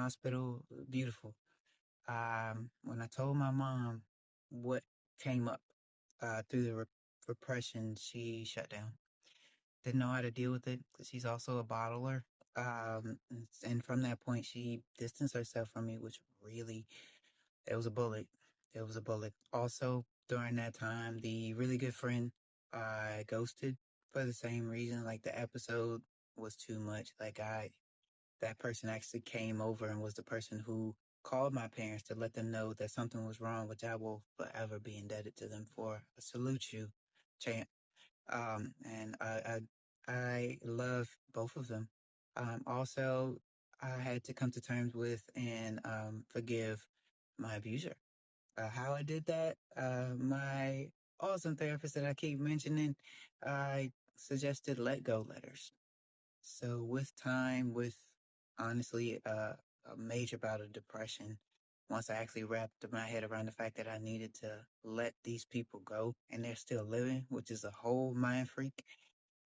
hospital. Beautiful. When I told my mom what came up through the repression, she shut down. Didn't know how to deal with it because she's also a bottler. And from that point, she distanced herself from me, which really, it was a bullet. It was a bullet. Also, during that time, the really good friend I ghosted for the same reason. Like the episode was too much. That person actually came over and was the person who called my parents to let them know that something was wrong, which I will forever be indebted to them for. I salute you, champ. And I love both of them. Also, I had to come to terms with and forgive my abuser. How I did that, my awesome therapist that I keep mentioning, I suggested let go letters. So with time, with honestly a major bout of depression, once I actually wrapped my head around the fact that I needed to let these people go and they're still living, which is a whole mind freak,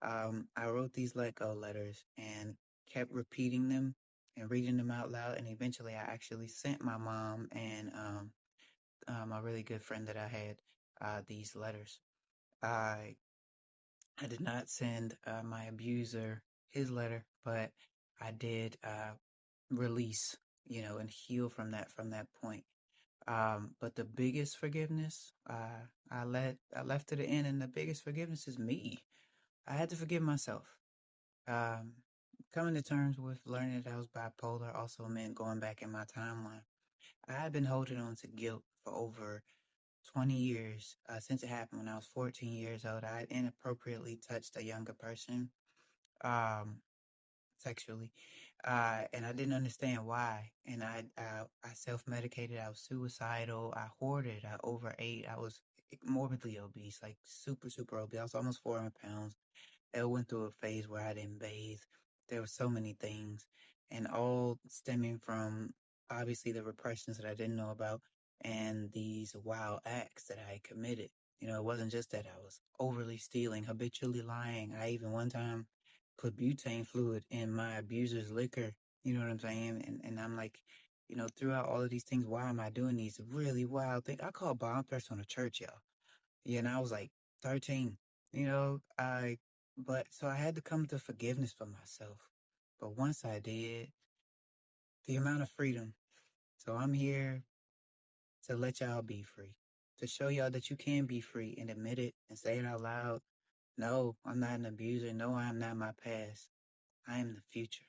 I wrote these let go letters and kept repeating them and reading them out loud. And eventually I actually sent my mom and a really good friend that I had these letters. I I did not send my abuser his letter, but I did release, and heal from that point. But the biggest forgiveness, I left to the end, and the biggest forgiveness is me. I had to forgive myself. Um, Coming to terms with learning that I was bipolar also meant going back in my timeline. I had been holding on to guilt for over 20 years since it happened when I was 14 years old. I had inappropriately touched a younger person um, sexually, and I didn't understand why. And I self medicated. I was suicidal. I hoarded. I overate. I was morbidly obese, like super super obese. I was almost 400 pounds. I went through a phase where I didn't bathe. There were so many things, and all stemming from obviously the repressions that I didn't know about and these wild acts that I committed. It wasn't just that I was overly stealing, habitually lying. I even one time put butane fluid in my abuser's liquor. You know what I'm saying? And I'm like, throughout all of these things, why am I doing these really wild things? I called bomb threats on a church, y'all. Yeah, and I was like 13. But so I had to come to forgiveness for myself. But once I did, the amount of freedom. So I'm here to let y'all be free, to show y'all that you can be free and admit it and say it out loud. No, I'm not an abuser. No, I'm not my past. I am the future.